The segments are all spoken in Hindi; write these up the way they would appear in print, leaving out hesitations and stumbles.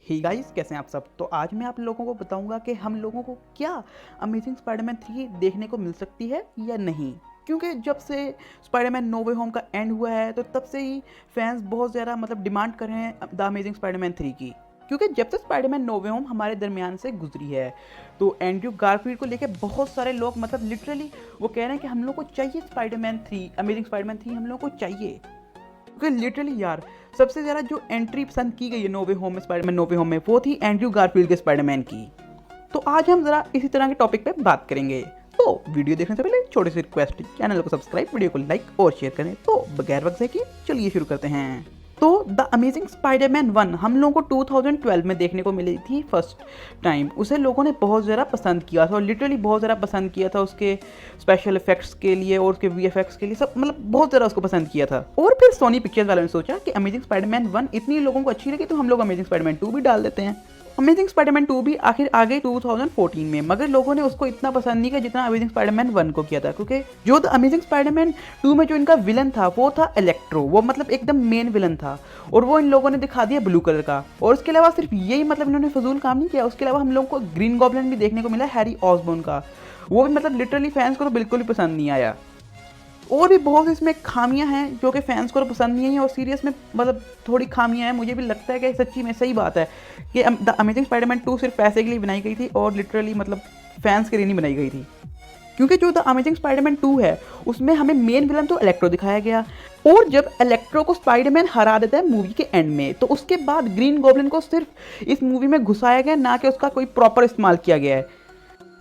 हे गाइस, कैसे हैं आप सब। तो आज मैं आप लोगों को बताऊंगा कि हम लोगों को क्या अमेजिंग स्पाइडरमैन 3 देखने को मिल सकती है या नहीं। क्योंकि जब से स्पाइडरमैन नो वे होम का एंड हुआ है तो तब से ही फैंस बहुत ज़्यादा डिमांड कर रहे हैं द अमेजिंग स्पाइडरमैन 3 की। क्योंकि जब से स्पाइडरमैन नो वे होम हमारे दरमियान से गुजरी है तो एंड्रयू गारफील्ड को लेकर बहुत सारे लोग लिटरली वो कह रहे हैं कि हम लोग को चाहिए स्पाइडरमैन 3, अमेजिंग स्पाइडरमैन 3 हम लोग को चाहिए। क्योंकि लिटरली यार सबसे ज़्यादा जो एंट्री पसंद की गई है नो वे होम में, स्पाइडरमैन नो वे होम में, वो थी एंड्रयू गारफील्ड के स्पाइडरमैन की। तो आज हम ज़रा इसी तरह के टॉपिक पे बात करेंगे। तो वीडियो देखने से पहले छोटी सी रिक्वेस्ट, चैनल को सब्सक्राइब, वीडियो को लाइक और शेयर करें। तो बगैर वक्त से कि चलिए शुरू करते हैं। तो द अमेजिंग स्पाइडरमैन 1 हम लोगों को 2012 में देखने को मिली थी फर्स्ट टाइम। उसे लोगों ने बहुत ज़्यादा पसंद किया था और लिटरली बहुत ज़्यादा पसंद किया था उसके स्पेशल इफेक्ट्स के लिए और उसके वीएफएक्स के लिए, सब बहुत ज़्यादा उसको पसंद किया था। और फिर सोनी पिक्चर्स वालों ने सोचा कि अमेजिंग स्पाइडरमैन 1 इतनी लोगों को अच्छी लगी तो हम लोग अमेजिंग स्पाइडरमैन 2 भी डाल देते हैं। अमेजिंग स्पाइडरमैन 2 भी आखिर आ गई 2014 में, मगर लोगों ने उसको इतना पसंद नहीं किया जितना अमेजिंग स्पाइडरमैन 1 को किया था। क्योंकि जो द अमेजिंग स्पाइडरमैन 2 में जो इनका विलन था वो था इलेक्ट्रो। वो एकदम मेन विलन था और वो इन लोगों ने दिखा दिया ब्लू कलर का। और उसके अलावा सिर्फ यही इन्होंने फजूल काम नहीं किया, उसके अलावा हम लोग को ग्रीन गॉब्लिन भी देखने को मिला, हैरी ऑसबॉर्न का। वो भी लिटरली फैंस को तो बिल्कुल भी पसंद नहीं आया। और भी बहुत इसमें खामियां हैं जो कि फैंस को तो पसंद नहीं है और सीरियस में थोड़ी खामियां हैं। मुझे भी लगता है कि सच्ची में सही बात है कि द अमेजिंग स्पाइडरमैन 2 सिर्फ पैसे के लिए बनाई गई थी और लिटरली फैंस के लिए नहीं बनाई गई थी। क्योंकि जो द अमेजिंग स्पाइडरमैन 2 है उसमें हमें मेन विलन तो इलेक्ट्रो दिखाया गया, और जब इलेक्ट्रो को स्पाइडरमैन हरा देता है मूवी के एंड में तो उसके बाद ग्रीन गॉब्लिन को सिर्फ इस मूवी में घुसाया गया, ना कि उसका कोई प्रॉपर इस्तेमाल किया गया है।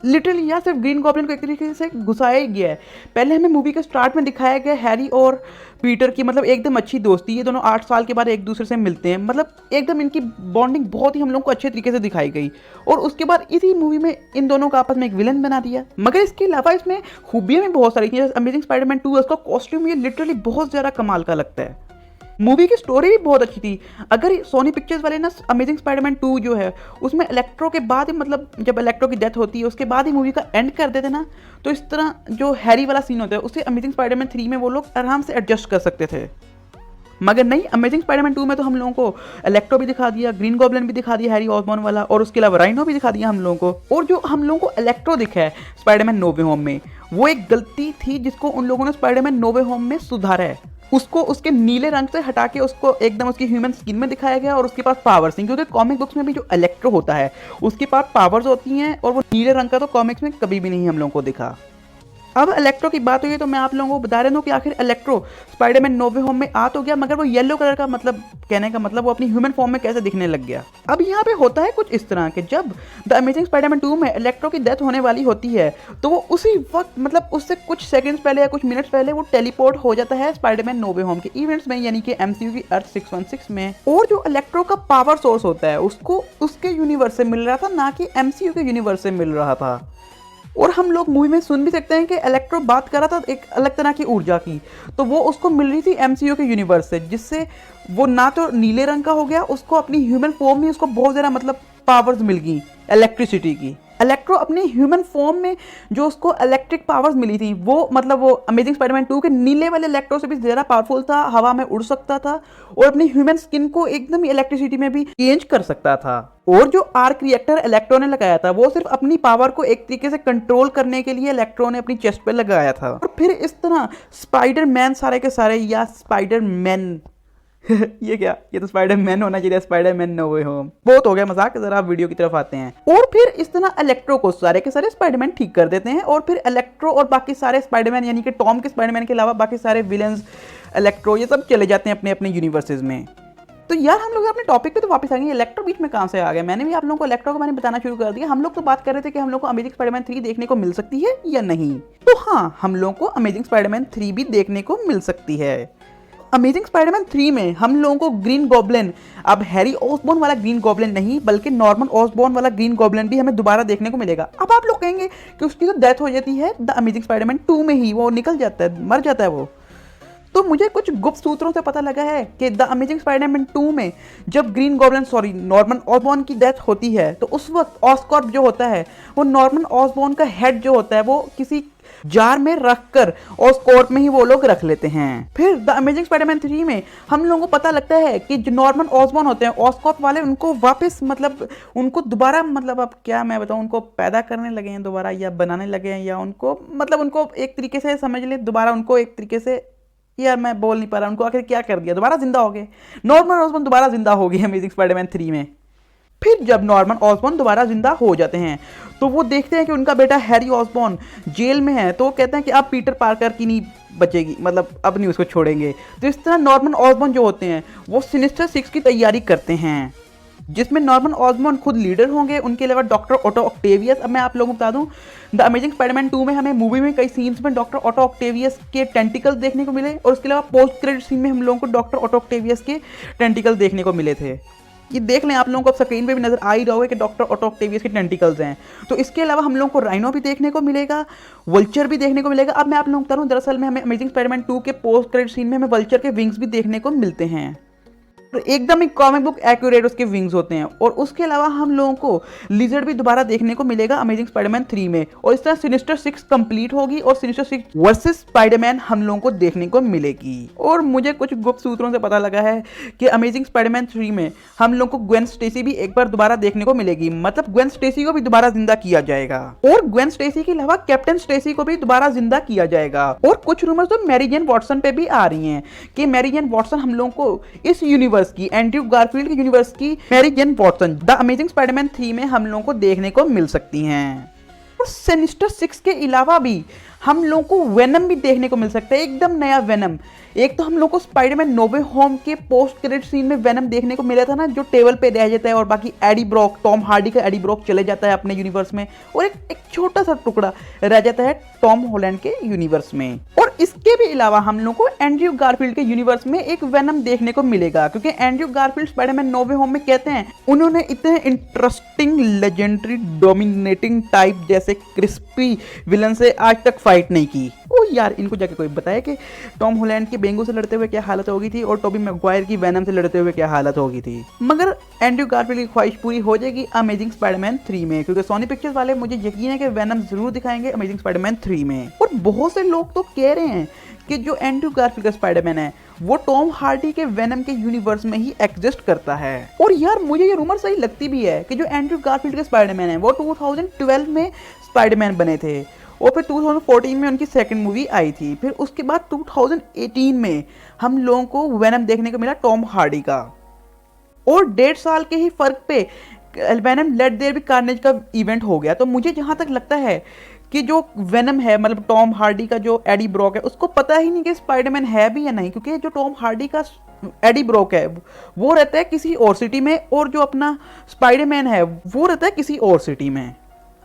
लिटरली यहाँ सिर्फ ग्रीन गॉब्लिन को एक तरीके से घुसाया ही गया है। पहले हमें मूवी के स्टार्ट में दिखाया गया हैरी और पीटर की एकदम अच्छी दोस्ती। ये दोनों 8 साल के बाद एक दूसरे से मिलते हैं, एकदम इनकी बॉन्डिंग बहुत ही हम लोग को अच्छे तरीके से दिखाई गई। और उसके बाद इसी मूवी में इन दोनों का आपस में एक विलन बना दिया। मगर इसके अलावा इसमें खूबियाँ भी बहुत सारी थी। जैसे अमेजिंग स्पाइडरमैन 2 उसका कॉस्ट्यूम ये लिटरली बहुत ज़्यादा कमाल का लगता है। मूवी की स्टोरी भी बहुत अच्छी थी। अगर सोनी पिक्चर्स वाले ना अमेजिंग स्पाइडरमैन 2 जो है उसमें इलेक्ट्रो के बाद ही जब इलेक्ट्रो की डेथ होती है उसके बाद ही मूवी का एंड कर देते ना, तो इस तरह जो हैरी वाला सीन होता है उसे अमेजिंग स्पाइडरमैन 3 में वो लोग आराम से एडजस्ट कर सकते थे। मगर नहीं, अमेजिंग स्पाइडरमैन 2 में तो हम लोगों को इलेक्ट्रो भी दिखा दिया, ग्रीन गॉब्लिन भी दिखा दिया हैरी ऑसबॉर्न वाला, और उसके अलावा राइनो भी दिखा दिया हम लोगों को। और जो हम लोगों को इलेक्ट्रो दिखा है स्पाइडरमैन नो वे होम में, वो एक गलती थी जिसको उन लोगों ने स्पाइडरमैन नो वे होम में सुधारा है। उसको उसके नीले रंग से हटा के उसको एकदम उसकी ह्यूमन स्किन में दिखाया गया और उसके पास पावर्स थी। क्योंकि कॉमिक बुक्स में भी जो इलेक्ट्रो होता है उसके पास पावर्स होती हैं और वो नीले रंग का तो कॉमिक्स में कभी भी नहीं हम लोगों को दिखा। अब इलेक्ट्रो की बात हुई तो मैं आप लोगों को बता रहा हूँ कि आखिर इलेक्ट्रो स्पाइडरमैन नो वे होम में आ तो गया, मगर वो येलो कलर का कहने का वो अपनी ह्यूमन फॉर्म में कैसे दिखने लग गया। अब यहाँ पे होता है कुछ इस तरह के, जब द अमेजिंग स्पाइडरमैन 2 में इलेक्ट्रो की डेथ होने वाली होती है तो वो उसी वक्त उससे कुछ सेकंड्स पहले या कुछ मिनट्स पहले वो टेलीपोर्ट हो जाता है स्पाइडरमैन नो वे होम के इवेंट्स में, यानी कि एमसीयू की अर्थ 616 में। और जो इलेक्ट्रो का पावर सोर्स होता है उसको उसके यूनिवर्स से मिल रहा था, ना कि एमसीयू के यूनिवर्स से मिल रहा था। और हम लोग मूवी में सुन भी सकते हैं कि इलेक्ट्रो बात कर रहा था एक अलग तरह की ऊर्जा की, तो वो उसको मिल रही थी एमसीयू के यूनिवर्स से, जिससे वो ना तो नीले रंग का हो गया, उसको अपनी ह्यूमन फॉर्म में उसको बहुत ज़्यादा पावर्स मिल गई इलेक्ट्रिसिटी की। इलेक्ट्रो अपने ह्यूमन फॉर्म में जो उसको इलेक्ट्रिक पावर्स मिली थी वो वो अमेजिंग स्पाइडरमैन 2 के नीले वाले इलेक्ट्रो से भी ज़्यादा पावरफुल था, हवा में उड़ सकता था और अपनी ह्यूमन स्किन को एकदम ही इलेक्ट्रिसिटी में भी चेंज कर सकता था। और जो आर्क रिएक्टर इलेक्ट्रो ने लगाया था वो सिर्फ अपनी पावर को एक तरीके से कंट्रोल करने के लिए इलेक्ट्रो ने अपनी चेस्ट पे लगाया था। और फिर इस तरह स्पाइडरमैन सारे के सारे, या स्पाइडरमैन ये क्या, ये तो स्पाइडरमैन होना चाहिए, स्पाइडरमैन नो वे होम। बहुत हो गया मजाक, जरा आप वीडियो की तरफ आते हैं। और फिर इस तरह इलेक्ट्रो को सारे के सारे स्पाइडरमैन ठीक कर देते हैं और फिर इलेक्ट्रो और बाकी सारे स्पाइडरमैन, यानी कि टॉम के स्पाइडरमैन के अलावा बाकी सारे विलन्स, इलेक्ट्रो, ये सब चले जाते हैं अपने अपने यूनिवर्सेस में। तो यार हम लोग अपने टॉपिक पे तो वापस आ गए, इलेक्ट्रो बीच में कहाँ से आ गया। मैंने भी आप लोगों को इलेक्ट्रो के बारे में बताना शुरू कर दिया। हम लोग तो बात कर रहे थे कि हम लोग को अमेजिंग स्पाइडरमैन 3 देखने को मिल सकती है या नहीं। तो हाँ, हम लोग को अमेजिंग स्पाइडरमैन 3 भी देखने को मिल सकती है। अमेजिंग स्पाइडरमैन 3 में हम लोगों को ग्रीन गॉब्लिन, अब हैरी ऑसबॉर्न वाला ग्रीन गॉब्लिन नहीं बल्कि नॉर्मन ऑसबॉर्न वाला ग्रीन गॉब्लिन भी हमें दोबारा देखने को मिलेगा। अब आप लोग कहेंगे कि उसकी तो डेथ हो जाती है द अमेजिंग स्पाइडरमैन 2 में ही, वो निकल जाता है, मर जाता है वो। तो मुझे कुछ गुप्त सूत्रों से पता लगा है कि द अमेजिंग स्पाइडरमैन 2 में जब ग्रीन गॉब्लिन नॉर्मन ऑसबॉर्न की डेथ होती है तो उस वक्त ऑस्कॉर्प जो होता है वो नॉर्मन ऑसबॉर्न का हेड जो होता है वो किसी जार में रखकर ऑस्कॉर्प में ही वो लोग रख लेते हैं। फिर द अमेजिंग स्पाइडरमैन 3 में हम लोगों को पता लगता है कि जो नॉर्मन ऑसबॉर्न होते हैं ऑस्कॉर्प वाले उनको वापस मतलब उनको दोबारा मतलब अब क्या मैं बताऊं उनको पैदा करने लगे हैं दोबारा या बनाने लगे हैं या उनको मतलब उनको एक तरीके से समझ ले दोबारा उनको एक तरीके से यार मैं बोल नहीं पा रहा उनको आखिर क्या कर दिया दोबारा जिंदा हो गए। नॉर्मन ऑसबॉर्न दोबारा जिंदा हो गए अमेजिंग स्पाइडरमैन 3 में। फिर जब नॉर्मन ऑसबॉर्न दोबारा जिंदा हो जाते हैं तो वो देखते हैं कि उनका बेटा हैरी ऑसबॉर्न जेल में है तो वो कहते हैं कि अब पीटर पार्कर की नहीं बचेगी मतलब अब नहीं उसको छोड़ेंगे। तो इस तरह नॉर्मन ऑसबॉर्न जो होते हैं वो सिनिस्टर 6 की तैयारी करते हैं जिसमें नॉर्मन ऑसबॉर्न खुद लीडर होंगे, उनके अलावा डॉक्टर ऑटो ऑक्टेवियस। अब मैं आप लोगों को बता दूं द अमेजिंग स्पाइडरमैन 2 में हमें मूवी में कई सीन्स में डॉक्टर ऑटो ऑक्टेवियस के टेंटिकल्स देखने को मिले और उसके अलावा पोस्ट क्रेडिट सीन में हम लोगों को डॉक्टर ऑटो ऑक्टेवियस के टेंटिकल्स देखने को मिले थे। ये देख लें आप लोगों को अब स्क्रीन पे भी नजर आ ही रहा होगा कि डॉक्टर ऑटो ऑक्टेवियस के टेंटिकल्स हैं। तो इसके अलावा हम लोगों को राइनो भी देखने को मिलेगा, वल्चर भी देखने को मिलेगा। अब मैं आप लोगों को बता दूं दरअसल में हमें अमेजिंग स्पाइडरमैन 2 के पोस्ट क्रेडिट सीन में हमें वल्चर के विंग्स भी देखने को मिलते हैं। तो एकदम एक कॉमिक बुक एक्यूरेट उसके विंग्स होते हैं। और उसके अलावा हम लोगों को लिजर्ड भी दोबारा देखने को मिलेगा अमेजिंग स्पाइडरमैन 3 में। और इस तरह सिनिस्टर 6 कंप्लीट होगी और सिनिस्टर 6 वर्सेस स्पाइडरमैन हम लोगों को देखने को मिलेगी। और मुझे कुछ गुप्त सूत्रों से पता लगा है कि अमेजिंग स्पाइडरमैन 3 में हम लोग को ग्वेन स्टेसी भी एक बार दोबारा देखने को मिलेगी, मतलब ग्वेन स्टेसी को भी दोबारा जिंदा किया जाएगा। और ग्वेन स्टेसी के अलावा कैप्टन स्टेसी को भी दोबारा जिंदा किया जाएगा। और कुछ रूमर्स तो मैरी जेन वॉटसन पे भी आ रही हैं कि मैरी जेन वॉटसन हम लोगों को इस यूनिवर्स की एंड्रयू गारफील्ड की यूनिवर्स की Mary Jane Watson the amazing Spiderman 3 में हम लोगों को देखने को मिल सकती हैं। और सिनिस्टर 6 के अलावा भी हम लोगों को वेनम भी देखने को मिल सकता है, एकदम नया वेनम। एक तो हम लोग को स्पाइडरमैन नो वे होम के पोस्ट क्रेडिट सीन में वेनम देखने को मिला था ना, जो टेबल पे रह जाता है और बाकी एडी ब्रॉक, टॉम हार्डी का एडी ब्रॉक चले जाता है अपने यूनिवर्स में और एक छोटा सा टुकड़ा रह जाता है टॉम हॉलैंड के यूनिवर्स में। और इसके भी अलावा हम लोग को एंड्रयू गारफील्ड के यूनिवर्स में एक वेनम देखने को मिलेगा, क्योंकि एंड्रयू गारफील्ड स्पाइडरमैन नो वे होम में कहते हैं उन्होंने इतने इंटरेस्टिंग लेजेंडरी डोमिनेटिंग टाइप जैसे क्रिस्पी विलन से आज तक फाइट नहीं की। ओ यार इनको जाके कोई बताया कि टॉम हॉलैंड के बेंगो से लड़ते हुए क्या हालत होगी थी और टोबी मैगवायर की वेनम से लड़ते हुए क्या हालत होगी थी। मगर एंड्रयू गारफील्ड की ख्वाहिश पूरी हो जाएगी अमेजिंग स्पाइडरमैन 3 में, क्योंकि सोनी पिक्चर्स वाले मुझे यकीन है कि वेनम जरूर दिखाएंगे अमेजिंग स्पाइडरमैन 3 में। और बहुत से लोग तो कह रहे हैं कि जो एंड्रयू गारफील्ड का स्पाइडरमैन है वो टॉम हार्डी के वेनम के यूनिवर्स में ही एग्जिस्ट करता है। और यार मुझे ये रूमर सही लगती भी है कि जो एंड्रयू गारफील्ड के स्पाइडरमैन है वो 2012 में स्पाइडरमैन बने थे और फिर 2014 में उनकी सेकंड मूवी आई थी। फिर उसके बाद 2018 में हम लोगों को वेनम देखने को मिला टॉम हार्डी का। और 1.5 साल के ही फर्क पे Venom let there be Carnage का इवेंट हो गया। तो मुझे जहां तक लगता है कि जो वेनम है मतलब टॉम हार्डी का जो एडी ब्रॉक है उसको पता ही नहीं कि स्पाइडरमैन है भी या नहीं, क्योंकि जो टॉम हार्डी का एडी ब्रॉक है वो रहता है किसी और सिटी में और जो अपना स्पाइडरमैन है वो रहता है किसी और सिटी में।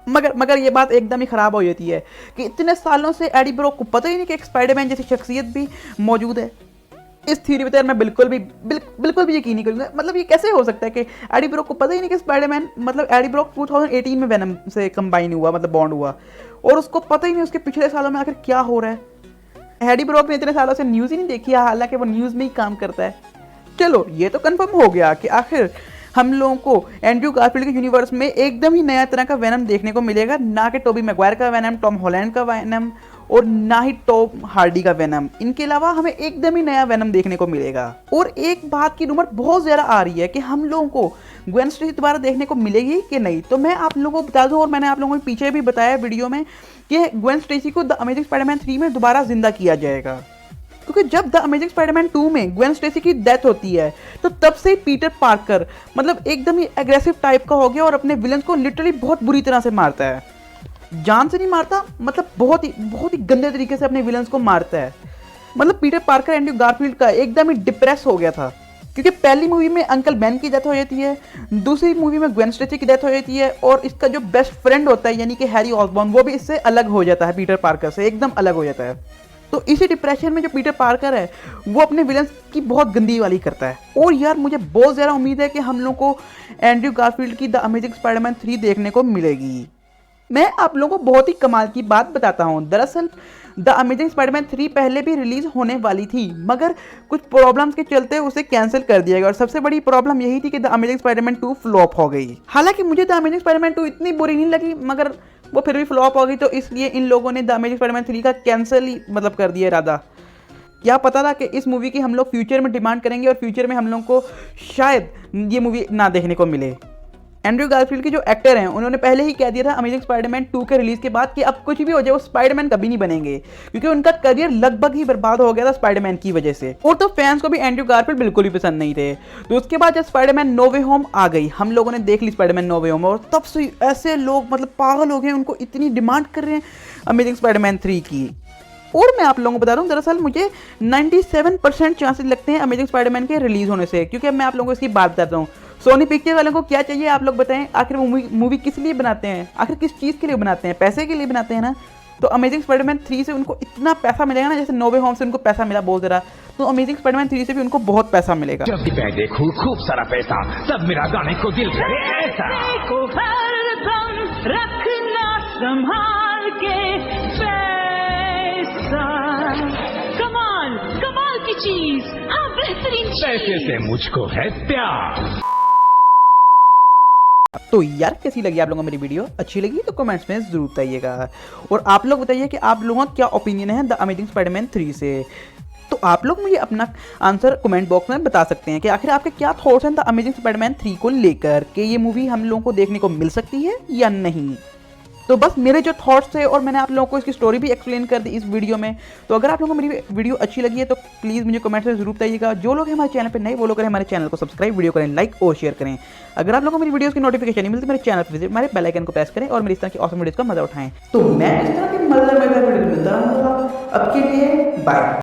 मगर ये बात एकदम ही खराब हो जाती है कि इतने सालों से एडी ब्रॉक को पता ही नहीं कि एक स्पाइडरमैन जैसी शख्सियत भी मौजूद है। इस थ्योरी पे तो मैं बिल्कुल भी यकीन नहीं करूंगा। मतलब ये कैसे हो सकता है कि एडी ब्रॉक को पता ही नहीं कि स्पाइडरमैन मतलब एडी ब्रॉक 2018 में वेनम से कंबाइन हुआ मतलब बॉन्ड हुआ और उसको पता ही नहीं उसके पिछले सालों में आखिर क्या हो रहा है। एडी ब्रॉक ने इतने सालों से न्यूज़ ही नहीं देखी है, हालांकि वो न्यूज़ में ही काम करता है। चलो ये तो कंफर्म हो गया कि आखिर हम लोगों को एंड्रयू गारफील्ड के यूनिवर्स में एकदम ही नया तरह का वेनम देखने को मिलेगा, ना कि टोबी मैगवायर का वेनम, टॉम हॉलैंड का वेनम और ना ही टॉम हार्डी का वेनम। इनके अलावा हमें एकदम ही नया वेनम देखने को मिलेगा। और एक बात की रूमर बहुत ज़्यादा आ रही है कि हम लोगों को ग्वेन स्टेसी दोबारा देखने को मिलेगी कि नहीं। तो मैं आप लोगों को बता दूं और मैंने आप लोगों को पीछे भी बताया वीडियो में कि ग्वेन स्टेसी को द अमेजिंग स्पाइडरमैन 3 में दोबारा जिंदा किया जाएगा, क्योंकि जब द अमेजिंग स्पाइडरमैन 2 में ग्वेन स्टेसी की डेथ होती है तो तब से पीटर पार्कर मतलब एकदम ही एग्रेसिव टाइप का हो गया और अपने विलन को लिटरली बहुत बुरी तरह से मारता है। जान से नहीं मारता, मतलब बहुत ही गंदे तरीके से अपने विलन्स को मारता है। मतलब पीटर पार्कर एंड्रयू गारफील्ड का एकदम ही डिप्रेस हो गया था, क्योंकि पहली मूवी में अंकल बेन की डेथ हो जाती है, दूसरी मूवी में ग्वेन स्टेसी की डेथ हो जाती है और इसका जो बेस्ट फ्रेंड होता है यानी कि हैरी ऑसबॉर्न वो भी इससे अलग हो जाता है, पीटर पार्कर से एकदम अलग हो जाता है। तो इसी डिप्रेशन में जो पीटर पार्कर है वो अपने विलन्स की बहुत गंदी वाली करता है। और यार मुझे बहुत ज़्यादा उम्मीद है कि हम लोग को एंड्रयू गारफील्ड की द अमेजिंग स्पाइडरमैन 3 देखने को मिलेगी। मैं आप लोगों को बहुत ही कमाल की बात बताता हूँ। दरअसल द अमेजिंग स्पाइडरमैन 3 पहले भी रिलीज होने वाली थी, मगर कुछ प्रॉब्लम्स के चलते उसे कैंसिल कर दिया गया और सबसे बड़ी प्रॉब्लम यही थी कि द अमेजिंग स्पाइडरमैन 2 फ्लॉप हो गई। हालांकि मुझे द अमेजिंग स्पाइडरमैन 2 इतनी बुरी नहीं लगी, मगर वो फिर भी फ्लॉप हो गई, तो इसलिए इन लोगों ने द अमेजिंग स्पाइडरमैन 3 का कैंसिल ही कर दिया इरादा। क्या पता था कि इस मूवी की हम लोग फ्यूचर में डिमांड करेंगे और फ्यूचर में हम लोग को शायद ये मूवी ना देखने को मिले। एंड्रयू गारफील्ड के जो एक्टर हैं उन्होंने पहले ही कह दिया था अमेजिंग स्पाइडरमैन 2 के रिलीज के बाद कि अब कुछ भी हो जाए वो स्पाइडरमैन कभी नहीं बनेंगे, क्योंकि उनका करियर लगभग ही बर्बाद हो गया था स्पाइडरमैन की वजह से। और तो फैंस को भी एंड्रयू गारफील्ड बिल्कुल भी पसंद नहीं थे। तो उसके बाद जब स्पाइडरमैन नो वे होम आ गई, हम लोगों ने देख ली स्पाइडरमैन नो वे होम, और तब से ऐसे लोग पागल हो गए, उनको इतनी डिमांड कर रहे हैं अमेजिंग स्पाइडरमैन 3 की। और मैं आप लोगों को बता दूं, दरअसल मुझे 97% चांसेस लगते हैं अमेजिंग स्पाइडरमैन के रिलीज होने से, क्योंकि अब मैं आप लोगों को इसकी बात करता हूँ। सोनी पिक्चर वालों को क्या चाहिए आप लोग बताएं, आखिर मूवी किस लिए बनाते हैं, आखिर किस चीज़ के लिए बनाते हैं, पैसे के लिए बनाते हैं ना। तो अमेजिंग स्पाइडरमैन 3 से उनको इतना पैसा मिलेगा ना, जैसे नो वे होम से उनको पैसा मिला बहुत ज़रा, तो अमेजिंग स्पाइडरमैन 3 से भी उनको बहुत पैसा मिलेगा। जब भी मैं देखूं खूब सारा पैसा, तब मेरा गाने को दिल करे ऐसा। को हरदम रखना संभाल के पैसा, कमाल कमाल की चीज, हाँ बेहतरीन पैसे चीज। से मुझको है प्यार। तो यार कैसी लगी आप लोगों को मेरी वीडियो? अच्छी लगी तो कमेंट्स में जरूर बताइएगा, और आप लोग बताइए कि आप लोगों का क्या ओपिनियन है द अमेजिंग स्पाइडरमैन 3 से। तो आप लोग मुझे अपना आंसर कमेंट बॉक्स में बता सकते हैं कि आखिर आपके क्या थॉट्स हैं द अमेजिंग स्पाइडरमैन 3 को लेकर, कि ये मूवी हम लोगों को देखने को मिल सकती है या नहीं। तो बस मेरे जो थॉट्स थे, और मैंने आप लोगों को इसकी स्टोरी भी एक्सप्लेन कर दी इस वीडियो में। तो अगर आप लोगों को मेरी वीडियो अच्छी लगी है तो प्लीज़ मुझे कमेंट में जरूर बताइएगा। जो लोग हमारे चैनल पे नए वो लोग करें हमारे चैनल को सब्सक्राइब, वीडियो करें लाइक और शेयर करें। अगर आप लोगों को मेरी वीडियोस की नोटिफिकेशन नहीं मिलती, मेरे चैनल पर विजिट, हमारे बेल आइकन को प्रेस करें और मेरी इस तरह की ऑसम वीडियोस का मजा उठाएं। तो मैं इस तरह के मजेदार वीडियो मिलता रहूंगा। अब के लिए बाय।